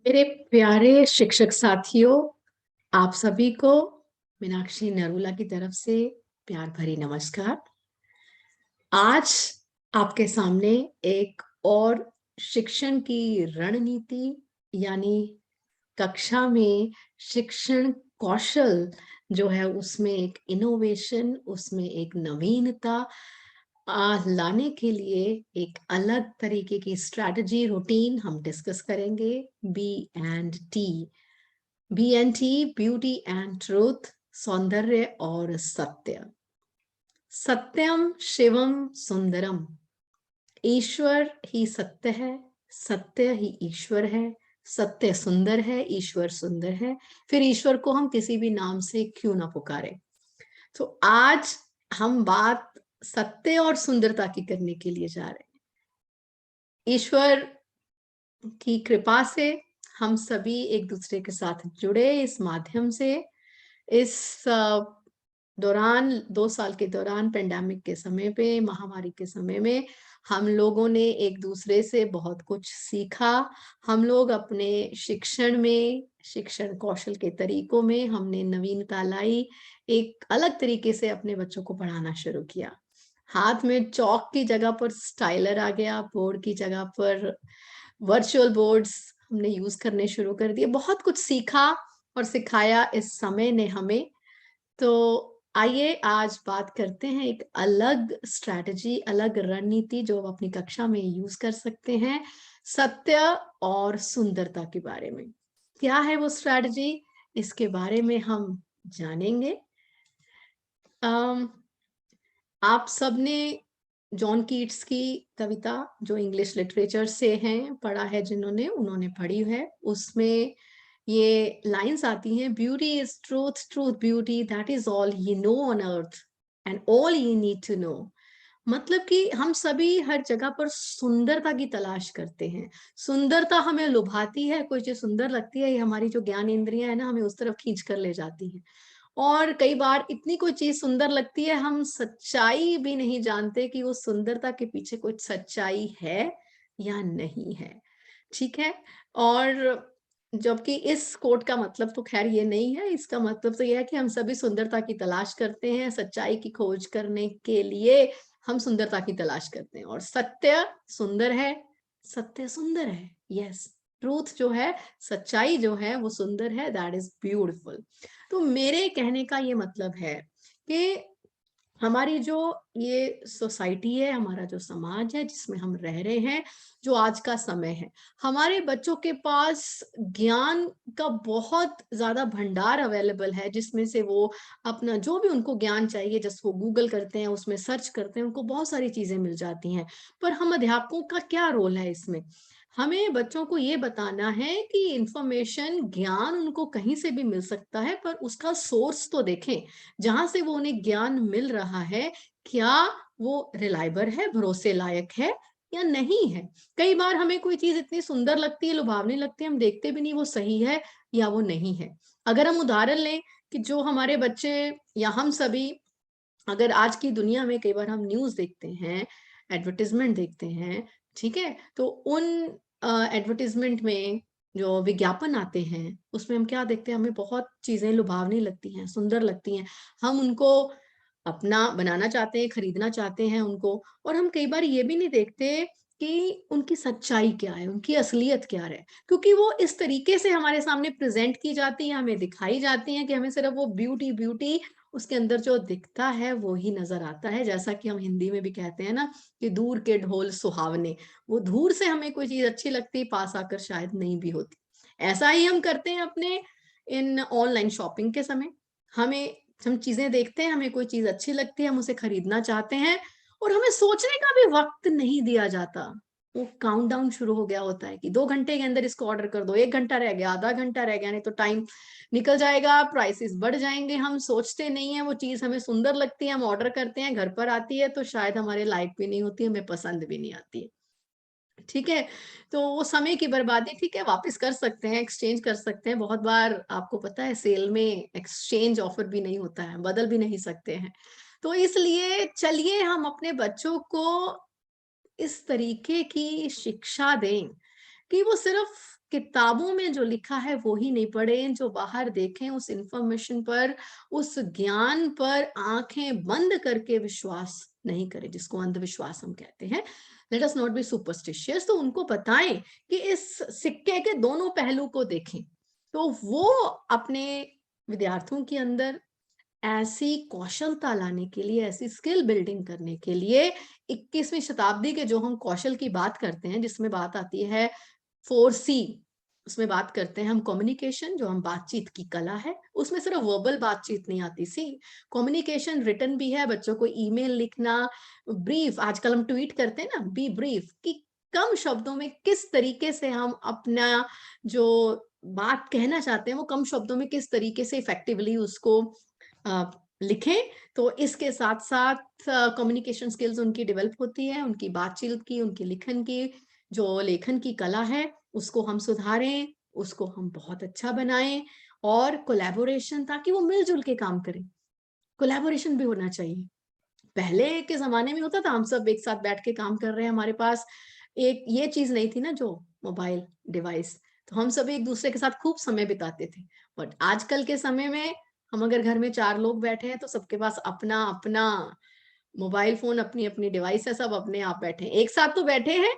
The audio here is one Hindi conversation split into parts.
मेरे प्यारे शिक्षक साथियों, आप सभी को मीनाक्षी नरूला की तरफ से प्यार भरी नमस्कार। आज आपके सामने एक और शिक्षण की रणनीति यानी कक्षा में शिक्षण कौशल जो है उसमें एक इनोवेशन, उसमें एक नवीनता लाने के लिए एक अलग तरीके की स्ट्रैटेजी रूटीन हम डिस्कस करेंगे। B and T, beauty and truth, सौंदर्य और सत्य। सत्यम शिवम सुंदरम, ईश्वर ही सत्य है, सत्य ही ईश्वर है, सत्य सुंदर है, ईश्वर सुंदर है। फिर ईश्वर को हम किसी भी नाम से क्यों ना पुकारे। तो आज हम बात सत्य और सुंदरता की करने के लिए जा रहे हैं। ईश्वर की कृपा से हम सभी एक दूसरे के साथ जुड़े इस माध्यम से। इस दौरान 2 साल के दौरान पेंडेमिक के समय पे, महामारी के समय में हम लोगों ने एक दूसरे से बहुत कुछ सीखा। हम लोग अपने शिक्षण में, शिक्षण कौशल के तरीकों में हमने नवीनता लाई। एक अलग तरीके से अपने बच्चों को पढ़ाना शुरू किया। हाथ में चौक की जगह पर स्टाइलर आ गया, बोर्ड की जगह पर वर्चुअल बोर्ड्स हमने यूज करने शुरू कर दिए। बहुत कुछ सीखा और सिखाया इस समय ने हमें। तो आइए आज बात करते हैं एक अलग स्ट्रैटेजी, अलग रणनीति जो हम अपनी कक्षा में यूज कर सकते हैं, सत्य और सुंदरता के बारे में। क्या है वो स्ट्रैटेजी, इसके बारे में हम जानेंगे। अम, आप सबने जॉन कीट्स की कविता, जो इंग्लिश लिटरेचर से हैं, पढ़ा है जिन्होंने, उन्होंने पढ़ी है। उसमें ये लाइंस आती हैं, beauty is truth, truth beauty, that is all ye know on earth and all ye need to know. मतलब कि हम सभी हर जगह पर सुंदरता की तलाश करते हैं। सुंदरता हमें लुभाती है, कोई चीज सुंदर लगती है, ये हमारी जो ज्ञान इंद्रियां है ना, हमें उस तरफ खींच कर ले जाती हैं। और कई बार इतनी कोई चीज सुंदर लगती है, हम सच्चाई भी नहीं जानते कि उस सुंदरता के पीछे कुछ सच्चाई है या नहीं है। ठीक है। और जबकि इस कोट का मतलब तो खैर ये नहीं है, इसका मतलब तो ये है कि हम सभी सुंदरता की तलाश करते हैं, सच्चाई की खोज करने के लिए हम सुंदरता की तलाश करते हैं। और सत्य सुंदर है, सत्य सुंदर है, यस। ट्रूथ जो है, सच्चाई जो है वो सुंदर है, दैट इज ब्यूटिफुल। तो मेरे कहने का ये मतलब है कि हमारी जो ये सोसाइटी है, हमारा जो समाज है जिसमें हम रह रहे हैं, जो आज का समय है, हमारे बच्चों के पास ज्ञान का बहुत ज्यादा भंडार अवेलेबल है, जिसमें से वो अपना जो भी उनको ज्ञान चाहिए, जैसे वो गूगल करते हैं, उसमें सर्च करते हैं, उनको बहुत सारी चीजें मिल जाती हैं। पर हम अध्यापकों का क्या रोल है इसमें? हमें बच्चों को ये बताना है कि इंफॉर्मेशन, ज्ञान उनको कहीं से भी मिल सकता है, पर उसका सोर्स तो देखें, जहां से वो उन्हें ज्ञान मिल रहा है, क्या वो रिलायबल है, भरोसे लायक है या नहीं है। कई बार हमें कोई चीज इतनी सुंदर लगती है, लुभावनी लगती है, हम देखते भी नहीं वो सही है या वो नहीं है। अगर हम उदाहरण लें कि जो हमारे बच्चे या हम सभी, अगर आज की दुनिया में कई बार हम न्यूज देखते हैं, एडवर्टीजमेंट देखते हैं, ठीक है, तो उन एडवर्टीजमेंट में जो विज्ञापन आते हैं उसमें हम क्या देखते हैं, हमें बहुत चीजें लुभावनी लगती हैं, सुंदर लगती हैं, हम उनको अपना बनाना चाहते हैं, खरीदना चाहते हैं उनको। और हम कई बार ये भी नहीं देखते कि उनकी सच्चाई क्या है, उनकी असलियत क्या है, क्योंकि वो इस तरीके से हमारे सामने प्रेजेंट की जाती है, हमें दिखाई जाती है कि हमें सिर्फ वो ब्यूटी ब्यूटी, उसके अंदर जो दिखता है वो ही नजर आता है। जैसा कि हम हिंदी में भी कहते हैं ना कि दूर के ढोल सुहावने, वो दूर से हमें कोई चीज अच्छी लगती, पास आकर शायद नहीं भी होती। ऐसा ही हम करते हैं अपने इन ऑनलाइन शॉपिंग के समय। हमें, हम चीजें देखते हैं, हमें कोई चीज अच्छी लगती है, हम उसे खरीदना चाहते हैं, और हमें सोचने का भी वक्त नहीं दिया जाता। वो काउंटडाउन शुरू हो गया होता है कि 2 घंटे के अंदर इसको ऑर्डर कर दो, 1 घंटा रह गया, आधा घंटा रह गया, नहीं तो टाइम निकल जाएगा, प्राइसेस बढ़ जाएंगे। हम सोचते नहीं है, वो चीज हमें सुंदर लगती है, हम ऑर्डर करते हैं, घर पर आती है तो शायद हमारे लायक भी नहीं होती, हमें पसंद भी नहीं आती है। ठीक है। तो वो समय की बर्बादी, ठीक है, वापस कर सकते हैं, एक्सचेंज कर सकते हैं। बहुत बार आपको पता है सेल में एक्सचेंज ऑफर भी नहीं होता है, बदल भी नहीं सकते हैं। तो इसलिए चलिए हम अपने बच्चों को इस तरीके की शिक्षा दें, कि वो सिर्फ किताबों में जो लिखा है वो ही नहीं पढ़ें, जो बाहर देखें उस इंफॉर्मेशन पर, उस ज्ञान पर आंखें बंद करके विश्वास नहीं करें, जिसको अंधविश्वास हम कहते हैं। Let us not be superstitious. तो उनको बताएं कि इस सिक्के के दोनों पहलू को देखें। तो वो अपने विद्यार्थियों के अंदर ऐसी कौशलता लाने के लिए, ऐसी स्किल बिल्डिंग करने के लिए 21वीं शताब्दी के जो हम कौशल की बात करते हैं, जिसमें बात आती है 4C, उसमें बात करते हैं हम कम्युनिकेशन, जो हम बातचीत की कला है, उसमें सिर्फ वर्बल बातचीत नहीं आती। सी कम्युनिकेशन रिटन भी है, बच्चों को ईमेल लिखना, ब्रीफ, आजकल हम ट्वीट करते हैं ना, बी ब्रीफ, कि कम शब्दों में किस तरीके से हम अपना जो बात कहना चाहते हैं वो कम शब्दों में किस तरीके से इफेक्टिवली उसको लिखें। तो इसके साथ साथ कम्युनिकेशन स्किल्स उनकी डेवलप होती है, उनकी बातचीत की, उनकी लिखन की, जो लेखन की कला है उसको हम सुधारें, उसको हम बहुत अच्छा बनाएं। और कोलैबोरेशन, ताकि वो मिलजुल के काम करें, कोलैबोरेशन भी होना चाहिए। पहले के जमाने में होता था हम सब एक साथ बैठ के काम कर रहे हैं, हमारे पास एक ये चीज नहीं थी ना, जो मोबाइल डिवाइस, तो हम सब एक दूसरे के साथ खूब समय बिताते थे। बट आजकल के समय में हम अगर घर में 4 लोग बैठे हैं तो सबके पास अपना अपना मोबाइल फोन, अपनी अपनी डिवाइस है, सब अपने आप बैठे हैं, एक साथ तो बैठे हैं,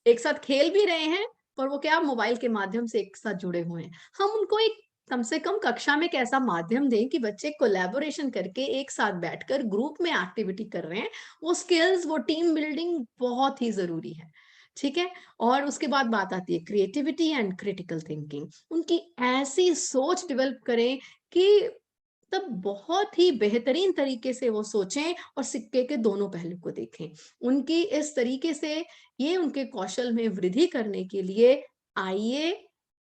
एक साथ खेल भी रहे हैं, पर वो क्या, मोबाइल के माध्यम से एक साथ जुड़े हुए हैं। हम उनको एक कम से कम कक्षा में एक ऐसा माध्यम दें कि बच्चे कोलैबोरेशन करके एक साथ बैठकर ग्रुप में एक्टिविटी कर रहे हैं। वो स्किल्स, वो टीम बिल्डिंग बहुत ही जरूरी है। ठीक है। और उसके बाद बात आती है क्रिएटिविटी एंड क्रिटिकल थिंकिंग। उनकी ऐसी सोच डेवलप करें कि तब बहुत ही बेहतरीन तरीके से वो सोचें और सिक्के के दोनों पहलू को देखें। उनकी इस तरीके से ये उनके कौशल में वृद्धि करने के लिए आइए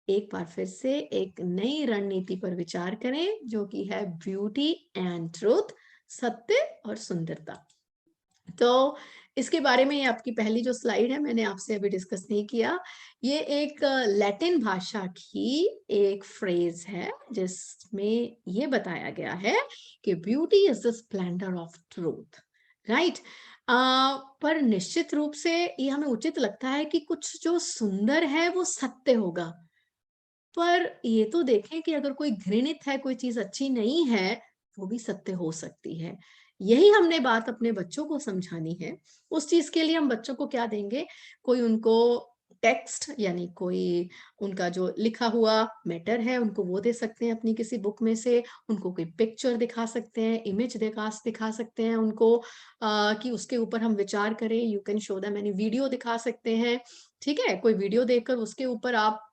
एक बार फिर से एक नई रणनीति पर विचार करें, जो कि है ब्यूटी एंड ट्रूथ, सत्य और सुंदरता। तो इसके बारे में, ये आपकी पहली जो स्लाइड है, मैंने आपसे अभी डिस्कस नहीं किया। ये एक लैटिन भाषा की एक फ्रेज है जिसमें ये बताया गया है कि beauty is the splendour of truth, right. पर निश्चित रूप से ये हमें उचित लगता है कि कुछ जो सुंदर है वो सत्य होगा, पर ये तो देखें कि अगर कोई घृणित है, कोई चीज अच्छी नहीं है, वो भी सत्य हो सकती है। यही हमने बात अपने बच्चों को समझानी है। उस चीज के लिए हम बच्चों को क्या देंगे, कोई उनको टेक्स्ट, यानी कोई उनका जो लिखा हुआ मैटर है उनको वो दे सकते हैं अपनी किसी बुक में से, उनको कोई पिक्चर दिखा सकते हैं, इमेज दिखा सकते हैं उनको, कि उसके ऊपर हम विचार करें। You can show them any video दिखा सकते हैं। ठीक है, कोई वीडियो देखकर उसके ऊपर आप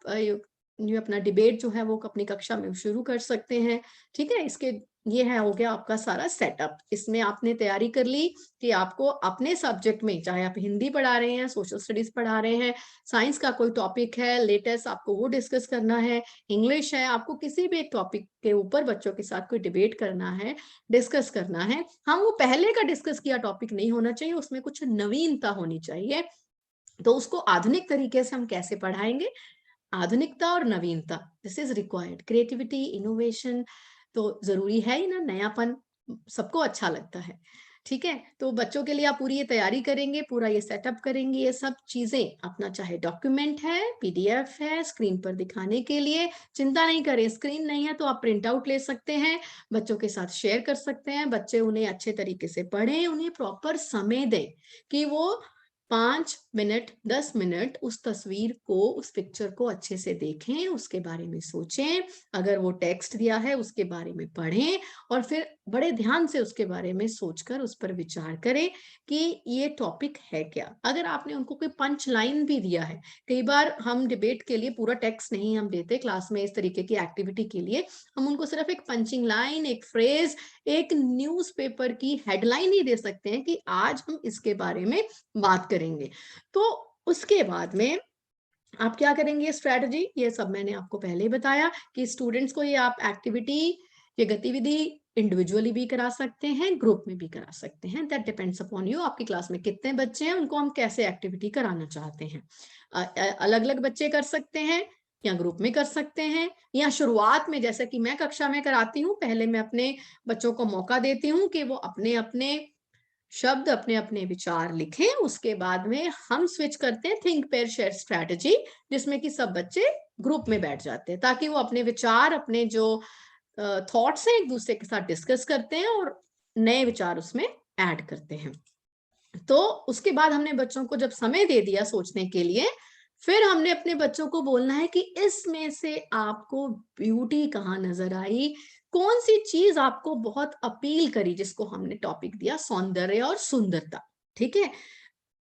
ये अपना डिबेट जो है वो अपनी कक्षा में शुरू कर सकते हैं। ठीक है, इसके ये है, हो गया आपका सारा सेटअप। इसमें आपने तैयारी कर ली कि आपको अपने सब्जेक्ट में, चाहे आप हिंदी पढ़ा रहे हैं, सोशल स्टडीज पढ़ा रहे हैं, साइंस का कोई टॉपिक है लेटेस्ट, आपको वो डिस्कस करना है, इंग्लिश है, आपको किसी भी एक टॉपिक के ऊपर बच्चों के साथ कोई डिबेट करना है, डिस्कस करना है। हाँ, वो पहले का डिस्कस किया टॉपिक नहीं होना चाहिए, उसमें कुछ नवीनता होनी चाहिए। तो उसको आधुनिक तरीके से हम कैसे पढ़ाएंगे, आधुनिकता और नवीनता, this is required. Creativity, innovation तो जरूरी है ही ना, नयापन सबको अच्छा लगता है। ठीक है, तो बच्चों के लिए आप पूरी ये तैयारी करेंगे, पूरा ये सेटअप करेंगे, ये सब चीजें अपना, चाहे डॉक्यूमेंट है, पीडीएफ है, स्क्रीन पर दिखाने के लिए चिंता नहीं करें। स्क्रीन नहीं है तो आप प्रिंट आउट ले सकते हैं, बच्चों के साथ शेयर कर सकते हैं, बच्चे उन्हें अच्छे तरीके से पढ़ें, उन्हें प्रॉपर समय दें कि वो 5 मिनट 10 मिनट उस तस्वीर को, उस पिक्चर को अच्छे से देखें, उसके बारे में सोचें, अगर वो टेक्स्ट दिया है उसके बारे में पढ़ें, और फिर बड़े ध्यान से उसके बारे में सोचकर उस पर विचार करें कि ये टॉपिक है क्या। अगर आपने उनको कोई पंच लाइन भी दिया है, कई बार हम डिबेट के लिए पूरा टेक्स्ट नहीं हम देते क्लास में, इस तरीके की एक्टिविटी के लिए हम उनको सिर्फ एक पंचिंग लाइन, एक फ्रेज, एक न्यूज़पेपर की हेडलाइन ही दे सकते हैं कि आज हम इसके बारे में बात करेंगे। तो उसके बाद में आप क्या करेंगे, स्ट्रेटजी, ये सब मैंने आपको पहले ही बताया कि स्टूडेंट्स को ये आप एक्टिविटी, ये गतिविधि इंडिविजुअली भी करा सकते हैं, ग्रुप में भी करा सकते हैं, दैट डिपेंड्स अपॉन यू। आपकी क्लास में कितने बच्चे हैं, उनको हम कैसे एक्टिविटी कराना चाहते हैं। अलग अलग बच्चे कर सकते हैं या ग्रुप में कर सकते हैं, या शुरुआत में जैसे कि मैं कक्षा में कराती हूँ, पहले मैं अपने बच्चों को मौका देती हूँ कि वो अपने अपने शब्द अपने अपने विचार लिखें, उसके बाद में हम स्विच करते हैं थिंक पेयर शेयर स्ट्रैटेजी, जिसमें कि सब बच्चे ग्रुप में बैठ जाते हैं ताकि वो अपने विचार, अपने जो थॉट्स हैं एक दूसरे के साथ डिस्कस करते हैं और नए विचार उसमें ऐड करते हैं। तो उसके बाद हमने बच्चों को जब समय दे दिया सोचने के लिए, फिर हमने अपने बच्चों को बोलना है कि इसमें से आपको ब्यूटी कहाँ नजर आई, कौन सी चीज आपको बहुत अपील करी, जिसको हमने टॉपिक दिया सौंदर्य और सुंदरता। ठीक है,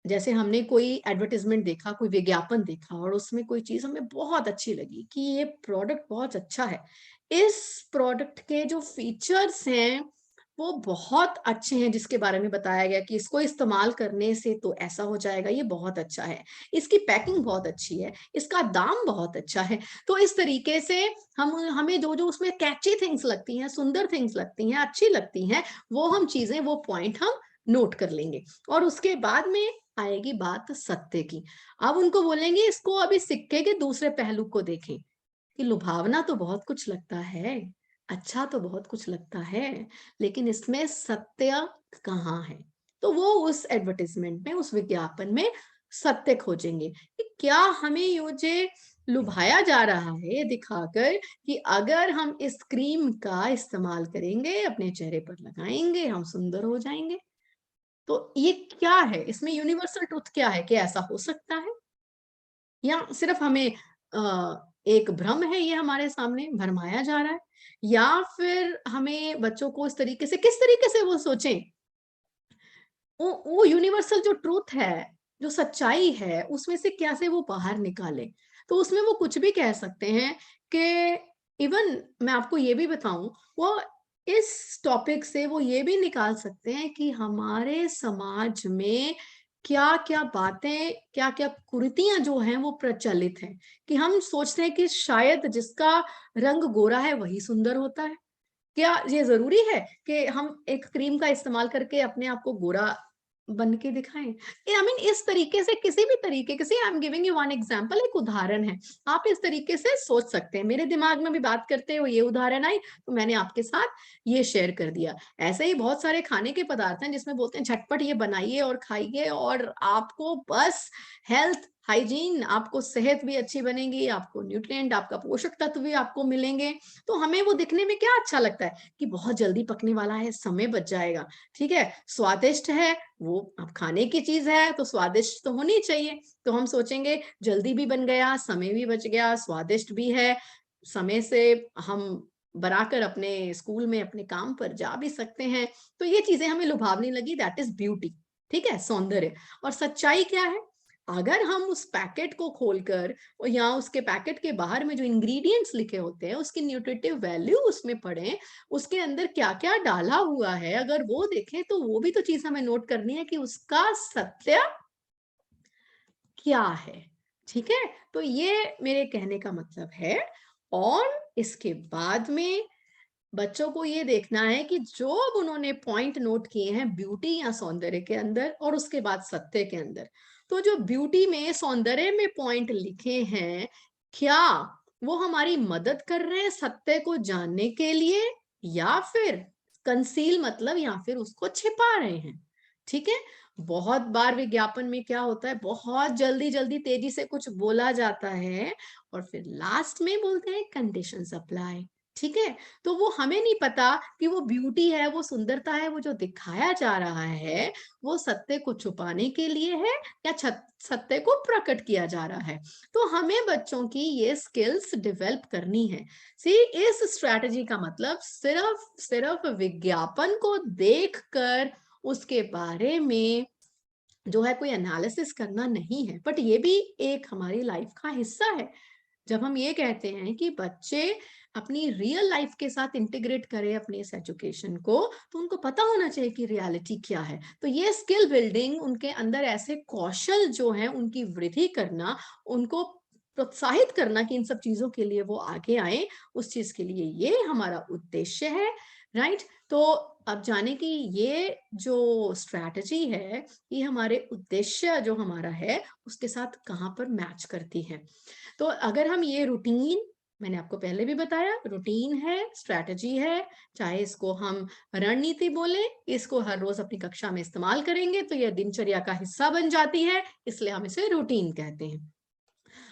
जैसे हमने कोई एडवर्टाइजमेंट देखा, कोई विज्ञापन देखा और उसमें कोई चीज हमें बहुत अच्छी लगी कि ये प्रोडक्ट बहुत अच्छा है, इस प्रोडक्ट के जो फीचर्स हैं वो बहुत अच्छे हैं, जिसके बारे में बताया गया कि इसको इस्तेमाल करने से तो ऐसा हो जाएगा, ये बहुत अच्छा है, इसकी पैकिंग बहुत अच्छी है, इसका दाम बहुत अच्छा है। तो इस तरीके से हम हमें जो जो उसमें कैची थिंग्स लगती हैं, सुंदर थिंग्स लगती हैं, अच्छी लगती हैं, वो हम चीजें, वो पॉइंट हम नोट कर लेंगे। और उसके बाद में आएगी बात सत्य की। अब उनको बोलेंगे इसको अभी सिक्के के दूसरे पहलू को देखें कि लुभावना तो बहुत कुछ लगता है, अच्छा तो बहुत कुछ लगता है, लेकिन इसमें सत्य कहाँ है। तो वो उस एडवर्टाइजमेंट में, उस विज्ञापन में सत्य खोजेंगे कि क्या हमें ये लुभाया जा रहा है दिखाकर कि अगर हम इस क्रीम का इस्तेमाल करेंगे, अपने चेहरे पर लगाएंगे, हम सुंदर हो जाएंगे। तो ये क्या है, इसमें यूनिवर्सल ट्रुथ क्या है कि ऐसा हो सकता है, या सिर्फ हमें एक भ्रम है, ये हमारे सामने भरमाया जा रहा है, या फिर हमें बच्चों को इस तरीके से, किस तरीके से वो सोचें, वो यूनिवर्सल जो ट्रूथ है, जो सच्चाई है, उसमें से कैसे वो बाहर निकाले। तो उसमें वो कुछ भी कह सकते हैं कि इवन मैं आपको ये भी बताऊं, वो इस टॉपिक से वो ये भी निकाल सकते हैं कि हमारे समाज में क्या क्या बातें, क्या क्या कुरीतियां जो हैं वो प्रचलित हैं, कि हम सोचते हैं कि शायद जिसका रंग गोरा है वही सुंदर होता है। क्या ये जरूरी है कि हम एक क्रीम का इस्तेमाल करके अपने आप को गोरा बन के दिखाएं? आई मीन इस तरीके से, किसी भी तरीके से, I am giving you one example, एक उदाहरण है, आप इस तरीके से सोच सकते हैं। मेरे दिमाग में भी बात करते हुए ये उदाहरण आई तो मैंने आपके साथ ये शेयर कर दिया। ऐसे ही बहुत सारे खाने के पदार्थ हैं जिसमें बोलते हैं झटपट ये बनाइए और खाइए और आपको बस हेल्थ, हाइजीन, आपको सेहत भी अच्छी बनेगी, आपको न्यूट्रिएंट, आपका पोषक तत्व भी आपको मिलेंगे। तो हमें वो दिखने में क्या अच्छा लगता है कि बहुत जल्दी पकने वाला है, समय बच जाएगा, ठीक है, स्वादिष्ट है, वो अब खाने की चीज है तो स्वादिष्ट तो होनी चाहिए। तो हम सोचेंगे जल्दी भी बन गया, समय भी बच गया, स्वादिष्ट भी है, समय से हम बनाकर अपने स्कूल में अपने काम पर जा भी सकते हैं। तो ये चीजें हमें लुभावनी लगी, दैट इज ब्यूटी। ठीक है, सौंदर्य। और सच्चाई क्या है, अगर हम उस पैकेट को खोलकर या उसके पैकेट के बाहर में जो इंग्रेडिएंट्स लिखे होते हैं उसकी न्यूट्रिटिव वैल्यू उसमें पढ़ें, उसके अंदर क्या क्या डाला हुआ है अगर वो देखें, तो वो भी तो चीज हमें नोट करनी है कि उसका सत्य क्या है। ठीक है, तो ये मेरे कहने का मतलब है। और इसके बाद में बच्चों को ये देखना है कि जो अब उन्होंने पॉइंट नोट किए हैं ब्यूटी या सौंदर्य के अंदर और उसके बाद सत्य के अंदर, तो जो ब्यूटी में, सौंदर्य में पॉइंट लिखे हैं, क्या वो हमारी मदद कर रहे हैं सत्य को जानने के लिए, या फिर कंसील मतलब या फिर उसको छिपा रहे हैं। ठीक है, बहुत बार विज्ञापन में क्या होता है, बहुत जल्दी जल्दी तेजी से कुछ बोला जाता है और फिर लास्ट में बोलते हैं कंडीशंस अप्लाई। ठीक है, तो वो हमें नहीं पता कि वो ब्यूटी है, वो सुंदरता है, वो जो दिखाया जा रहा है वो सत्य को छुपाने के लिए है या सत्य को प्रकट किया जा रहा है। तो हमें बच्चों की ये स्किल्स डेवलप करनी है। सी, इस स्ट्रैटेजी का मतलब सिर्फ सिर्फ विज्ञापन को देखकर उसके बारे में जो है कोई एनालिसिस करना नहीं है, बट ये भी एक हमारी लाइफ का हिस्सा है। जब हम ये कहते हैं कि बच्चे अपनी रियल लाइफ के साथ इंटीग्रेट करें अपने इस एजुकेशन को, तो उनको पता होना चाहिए कि रियलिटी क्या है। तो ये स्किल बिल्डिंग, उनके अंदर ऐसे कौशल जो हैं उनकी वृद्धि करना, उनको प्रोत्साहित करना कि इन सब चीजों के लिए वो आगे आए, उस चीज के लिए ये हमारा उद्देश्य है। राइट, तो अब जाने की ये जो स्ट्रैटेजी है, ये हमारे उद्देश्य जो हमारा है उसके साथ कहाँ पर मैच करती है। तो अगर हम ये रूटीन मैंने आपको पहले भी बताया, रूटीन है, स्ट्रैटेजी है, चाहे इसको हम रणनीति बोलें, इसको हर रोज अपनी कक्षा में इस्तेमाल करेंगे तो यह दिनचर्या का हिस्सा बन जाती है, इसलिए हम इसे रूटीन कहते हैं।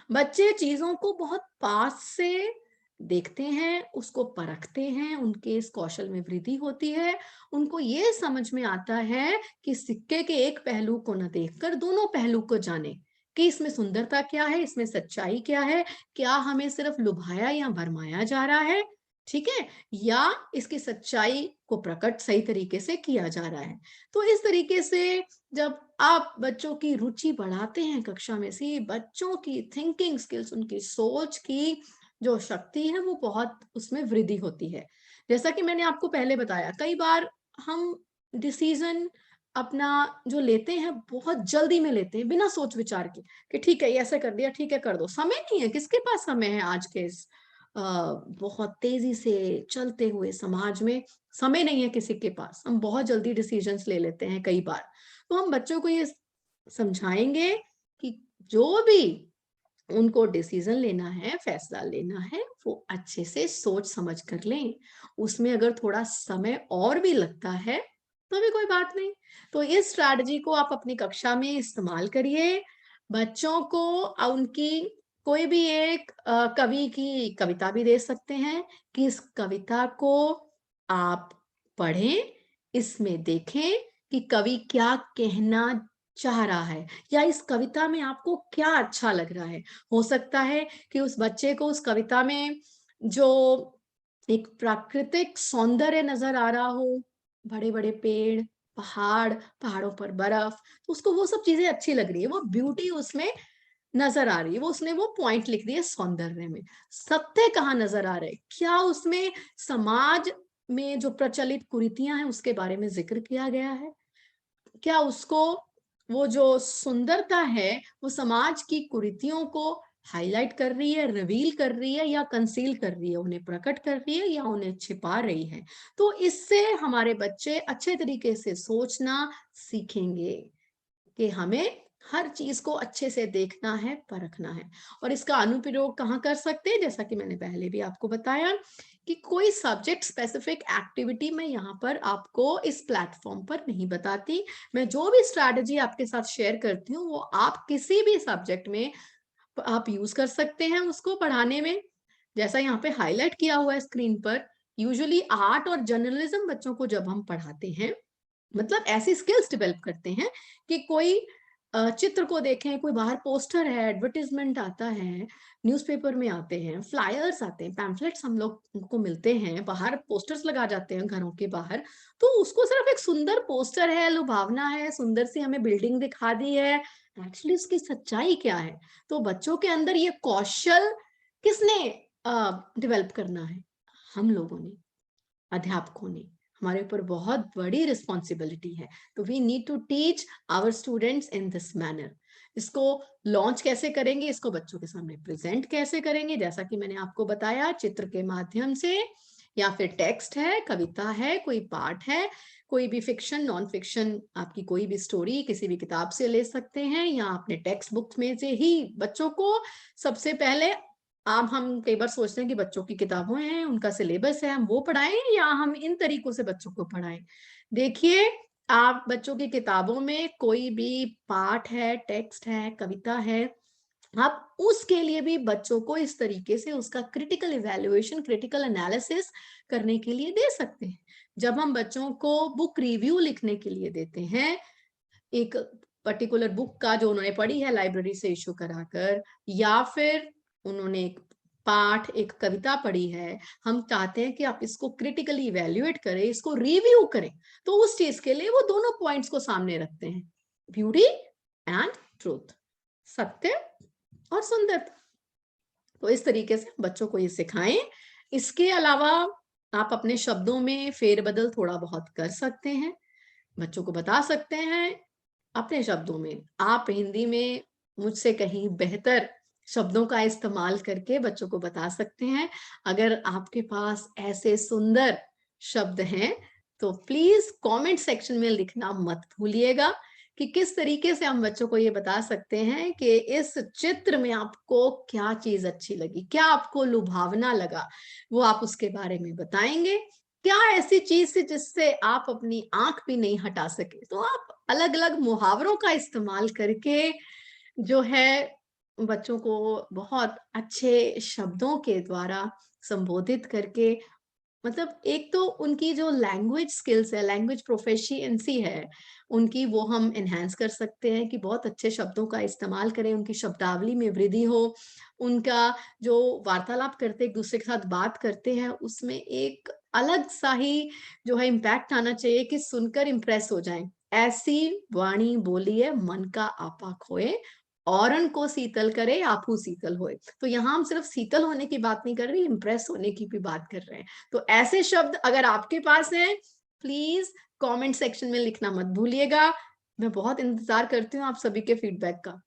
बच्चे चीजों को बहुत पास से देखते हैं, उसको परखते हैं, उनके इस कौशल में वृद्धि होती है, उनको ये समझ में आता है कि सिक्के के एक पहलू को न देखकर दोनों पहलू को जाने, कि इसमें सुंदरता क्या है, इसमें सच्चाई क्या है, क्या हमें सिर्फ लुभाया या भरमाया जा रहा है, ठीक है, या इसकी सच्चाई को प्रकट सही तरीके से किया जा रहा है। तो इस तरीके से जब आप बच्चों की रुचि बढ़ाते हैं कक्षा में से, बच्चों की थिंकिंग स्किल्स, उनकी सोच की जो शक्ति है वो बहुत उसमें वृद्धि होती है। जैसा कि मैंने आपको पहले बताया, कई बार हम डिसीजन अपना जो लेते हैं बहुत जल्दी में लेते हैं, बिना सोच विचार के, कि ठीक है ये ऐसे कर दिया, ठीक है कर दो। समय नहीं है, किसके पास समय है आज के इस बहुत तेजी से चलते हुए समाज में? समय नहीं है किसी के पास। हम बहुत जल्दी डिसीजंस ले लेते हैं कई बार। तो हम बच्चों को ये समझाएंगे कि जो भी उनको डिसीजन लेना है, फैसला लेना है, वो अच्छे से सोच समझ कर लें। उसमें अगर थोड़ा समय और भी लगता है तो भी कोई बात नहीं। तो इस स्ट्रैटेजी को आप अपनी कक्षा में इस्तेमाल करिए। बच्चों को उनकी कोई भी एक कवि की कविता भी दे सकते हैं कि इस कविता को आप पढ़ें, इसमें देखें कि कवि क्या कहना चाह रहा है, या इस कविता में आपको क्या अच्छा लग रहा है। हो सकता है कि उस बच्चे को उस कविता में जो एक प्राकृतिक सौंदर्य नजर आ रहा हो, बड़े-बड़े पेड़, पहाड़, पहाड़ों पर बर्फ, तो उसको वो सब चीजें अच्छी लग रही है, वो ब्यूटी उसमें नजर आ रही है, वो उसने वो पॉइंट लिख दिया सौंदर्य में। सत्य कहाँ नजर आ रहा है? क्या उसमें समाज में जो प्रचलित कुरीतियां हैं उसके बारे में जिक्र किया गया है? क्या उसको वो जो सुंदरता है वो समाज की कुरीतियों को हाईलाइट कर रही है, रिवील कर रही है, या कंसील कर रही है, उन्हें प्रकट कर रही है, या उन्हें छिपा रही है? तो इससे हमारे बच्चे अच्छे तरीके से सोचना सीखेंगे कि हमें हर चीज को अच्छे से देखना है, परखना है। और इसका अनुप्रयोग कहाँ कर सकते हैं? जैसा कि मैंने पहले भी आपको बताया कि कोई सब्जेक्ट स्पेसिफिक एक्टिविटी मैं यहाँ पर आपको इस प्लेटफॉर्म पर नहीं बताती। मैं जो भी स्ट्रैटेजी आपके साथ शेयर करती हूँ वो आप किसी भी सब्जेक्ट में आप यूज कर सकते हैं उसको पढ़ाने में। जैसा यहाँ पे हाईलाइट किया हुआ है स्क्रीन पर, यूजुअली आर्ट और जर्नलिज्म बच्चों को जब हम पढ़ाते हैं, मतलब ऐसी स्किल्स डेवलप करते हैं कि कोई चित्र को देखें, कोई बाहर पोस्टर है, एडवर्टाइजमेंट आता है, न्यूज़पेपर में आते हैं, फ्लायर्स आते हैं, पैम्फलेट्स हम लोग को मिलते हैं, बाहर पोस्टर्स लगा जाते हैं घरों के बाहर, तो उसको सिर्फ एक सुंदर पोस्टर है, लुभावना है, सुंदर सी हमें बिल्डिंग दिखा दी है, एक्चुअली उसकी सच्चाई क्या है? तो बच्चों के अंदर ये कौशल किसने डेवलप करना है? हम लोगों ने, अध्यापकों ने। हमारे ऊपर बहुत बड़ी रिस्पॉन्सिबिलिटी है। तो we need to teach our students in this manner. इसको लॉन्च कैसे करेंगे, इसको बच्चों के सामने प्रेजेंट कैसे करेंगे? जैसा कि मैंने आपको बताया, चित्र के माध्यम से, या फिर टेक्स्ट है, कविता है, कोई पाठ है, कोई भी फिक्शन, नॉन फिक्शन, आपकी कोई भी स्टोरी किसी भी किताब से ले सकते हैं, या अपने टेक्स्ट बुक में से ही बच्चों को सबसे पहले, आप हम कई बार सोचते हैं कि बच्चों की किताबें हैं, उनका सिलेबस है, हम वो पढ़ाएं या हम इन तरीकों से बच्चों को पढ़ाएं। देखिए, आप बच्चों की किताबों में कोई भी पाठ है, टेक्स्ट है, कविता है, आप उसके लिए भी बच्चों को इस तरीके से उसका क्रिटिकल इवैल्यूएशन, क्रिटिकल एनालिसिस करने के लिए दे सकते हैं। जब हम बच्चों को बुक रिव्यू लिखने के लिए देते हैं, एक पर्टिकुलर बुक का जो उन्होंने पढ़ी है लाइब्रेरी से इशू कराकर, या फिर उन्होंने एक पाठ, एक कविता पढ़ी है, हम चाहते हैं कि आप इसको क्रिटिकली इवेल्युएट करें, इसको रिव्यू करें, तो उस चीज के लिए वो दोनों पॉइंट्स को सामने रखते हैं, ब्यूटी एंड ट्रूथ, सत्य और सुंदरता। तो इस तरीके से बच्चों को ये सिखाएं। इसके अलावा आप अपने शब्दों में फेरबदल थोड़ा बहुत कर सकते हैं, बच्चों को बता सकते हैं अपने शब्दों में। आप हिंदी में मुझसे कहीं बेहतर शब्दों का इस्तेमाल करके बच्चों को बता सकते हैं। अगर आपके पास ऐसे सुंदर शब्द हैं तो प्लीज कमेंट सेक्शन में लिखना मत भूलिएगा, कि किस तरीके से हम बच्चों को ये बता सकते हैं कि इस चित्र में आपको क्या चीज अच्छी लगी, क्या आपको लुभावना लगा, वो आप उसके बारे में बताएंगे। क्या ऐसी चीज थी जिससे आप अपनी आंख भी नहीं हटा सके, तो आप अलग अलग मुहावरों का इस्तेमाल करके जो है बच्चों को बहुत अच्छे शब्दों के द्वारा संबोधित करके, मतलब एक तो उनकी जो लैंग्वेज स्किल्स है, लैंग्वेज प्रोफिशिएंसी है उनकी, वो हम एनहांस कर सकते हैं कि बहुत अच्छे शब्दों का इस्तेमाल करें, उनकी शब्दावली में वृद्धि हो, उनका जो वार्तालाप करते एक दूसरे के साथ बात करते हैं उसमें एक अलग सा ही जो है इम्पैक्ट आना चाहिए कि सुनकर इम्प्रेस हो जाएं। ऐसी वाणी बोलिए मन का आपा खोए, औरन को शीतल करे आपू शीतल होए। तो यहाँ हम सिर्फ शीतल होने की बात नहीं कर रहे, इम्प्रेस होने की भी बात कर रहे हैं। तो ऐसे शब्द अगर आपके पास हैं प्लीज कमेंट सेक्शन में लिखना मत भूलिएगा। मैं बहुत इंतजार करती हूँ आप सभी के फीडबैक का।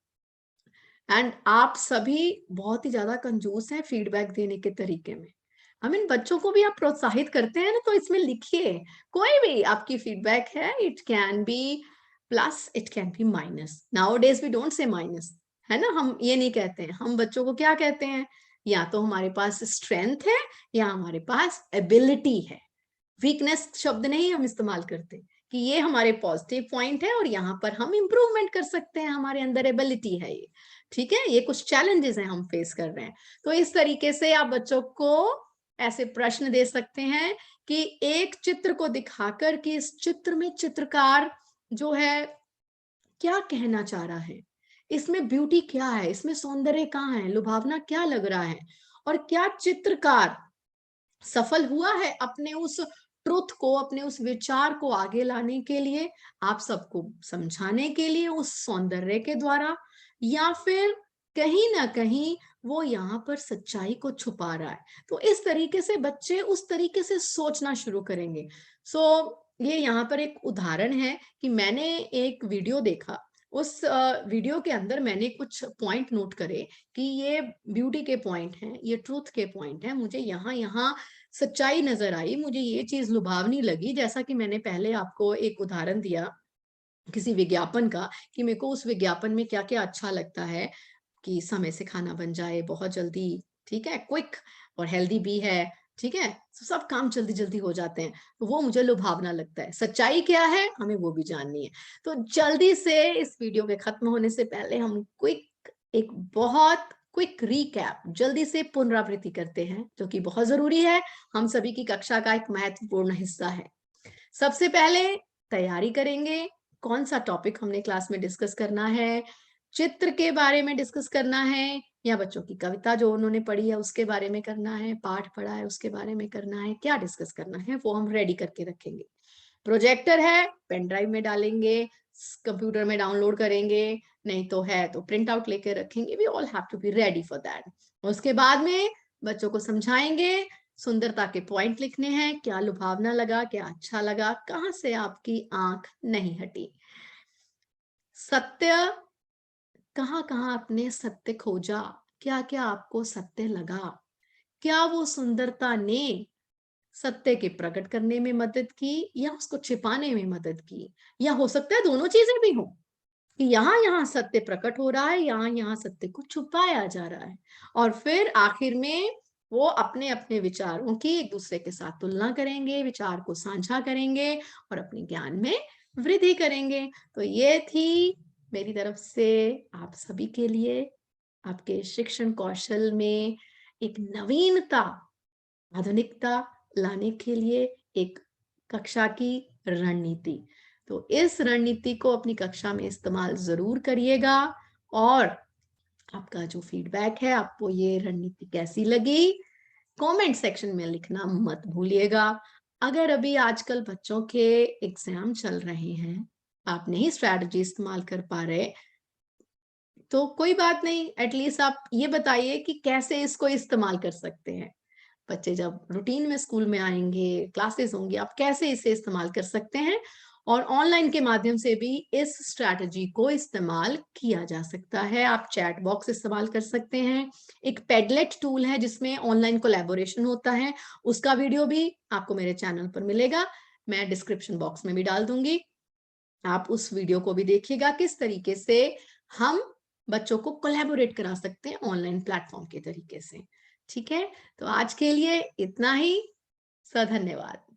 एंड आप सभी बहुत ही ज्यादा कंजूस हैं फीडबैक देने के तरीके में। बच्चों को भी आप प्रोत्साहित करते हैं ना, तो इसमें लिखिए कोई भी आपकी फीडबैक है, it can be plus, it can be minus. Nowadays we don't say minus, है ना, हम ये नहीं कहते हैं। हम बच्चों को क्या कहते हैं, या तो हमारे पास स्ट्रेंथ है या हमारे पास एबिलिटी है। वीकनेस शब्द नहीं हम इस्तेमाल करते कि ये हमारे पॉजिटिव पॉइंट है और यहाँ पर हम इंप्रूवमेंट कर सकते हैं, हमारे अंदर एबिलिटी है ये। ठीक है, ये कुछ चैलेंजेस हैं हम फेस कर रहे हैं। तो इस तरीके से आप बच्चों को ऐसे प्रश्न दे सकते हैं कि एक चित्र को दिखाकर कि इस चित्र में चित्रकार जो है क्या कहना चाह रहा है, इसमें ब्यूटी क्या है, इसमें सौंदर्य कहाँ है, लुभावना क्या लग रहा है, और क्या चित्रकार सफल हुआ है अपने उस ट्रुथ को, अपने उस विचार को आगे लाने के लिए, आप सबको समझाने के लिए उस सौंदर्य के द्वारा, या फिर कहीं ना कहीं वो यहाँ पर सच्चाई को छुपा रहा है। तो इस तरीके से बच्चे उस तरीके से सोचना शुरू करेंगे। ये यहाँ पर एक उदाहरण है कि मैंने एक वीडियो देखा, उस वीडियो के अंदर मैंने कुछ पॉइंट नोट करे कि ये ब्यूटी के पॉइंट हैं, ये ट्रूथ के पॉइंट हैं, मुझे यहाँ यहाँ सच्चाई नजर आई, मुझे ये चीज लुभावनी लगी। जैसा कि मैंने पहले आपको एक उदाहरण दिया किसी विज्ञापन का, कि मेरे को उस विज्ञापन में क्या क्या अच्छा लगता है, कि समय से खाना बन जाए बहुत जल्दी, ठीक है, क्विक और हेल्दी भी है, ठीक है, तो सब काम जल्दी जल्दी हो जाते हैं, तो वो मुझे लुभावना लगता है। सच्चाई क्या है हमें वो भी जाननी है। तो जल्दी से इस वीडियो के खत्म होने से पहले हम एक बहुत क्विक रिकैप जल्दी से पुनरावृत्ति करते हैं, जो कि बहुत जरूरी है, हम सभी की कक्षा का एक महत्वपूर्ण हिस्सा है। सबसे पहले तैयारी करेंगे, कौन सा टॉपिक हमने क्लास में डिस्कस करना है, चित्र के बारे में डिस्कस करना है, या बच्चों की कविता जो उन्होंने पढ़ी है उसके बारे में करना है, पाठ पढ़ा है उसके बारे में करना है, क्या डिस्कस करना है वो हम रेडी करके रखेंगे। प्रोजेक्टर है, पेन ड्राइव में डालेंगे, कंप्यूटर में डाउनलोड करेंगे, नहीं तो है तो प्रिंट आउट लेके रखेंगे। We all have to be ready for that. उसके बाद में बच्चों को समझाएंगे, सुंदरता के पॉइंट लिखने हैं, क्या लुभावना लगा, क्या अच्छा लगा, कहाँ से आपकी आंख नहीं हटी, सत्य, कहाँ कहाँ आपने सत्य खोजा, क्या क्या आपको सत्य लगा, क्या वो सुंदरता ने सत्य के प्रकट करने में मदद की या उसको छिपाने में मदद की, या हो सकता है दोनों चीजें भी हो, कि यहाँ यहाँ सत्य प्रकट हो रहा है, यहाँ यहाँ सत्य को छुपाया जा रहा है। और फिर आखिर में वो अपने अपने विचारों की एक दूसरे के साथ तुलना करेंगे, विचार को साझा करेंगे और अपने ज्ञान में वृद्धि करेंगे। तो ये थी मेरी तरफ से आप सभी के लिए आपके शिक्षण कौशल में एक नवीनता, आधुनिकता लाने के लिए एक कक्षा की रणनीति। तो इस रणनीति को अपनी कक्षा में इस्तेमाल जरूर करिएगा, और आपका जो फीडबैक है, आपको ये रणनीति कैसी लगी, कमेंट सेक्शन में लिखना मत भूलिएगा। अगर अभी आजकल बच्चों के एग्जाम चल रहे हैं, आप नहीं स्ट्रैटेजी इस्तेमाल कर पा रहे, तो कोई बात नहीं, एटलीस्ट आप ये बताइए कि कैसे इसको इस्तेमाल कर सकते हैं। बच्चे जब रूटीन में स्कूल में आएंगे, क्लासेस होंगी, आप कैसे इसे इस्तेमाल कर सकते हैं, और ऑनलाइन के माध्यम से भी इस स्ट्रैटेजी को इस्तेमाल किया जा सकता है। आप चैट बॉक्स इस्तेमाल कर सकते हैं, एक पेडलेट टूल है जिसमें ऑनलाइन कोलैबोरेशन होता है, उसका वीडियो भी आपको मेरे चैनल पर मिलेगा, मैं डिस्क्रिप्शन बॉक्स में भी डाल दूंगी। आप उस वीडियो को भी देखिएगा किस तरीके से हम बच्चों को कोलैबोरेट करा सकते हैं ऑनलाइन प्लेटफॉर्म के तरीके से। ठीक है, तो आज के लिए इतना ही। धन्यवाद।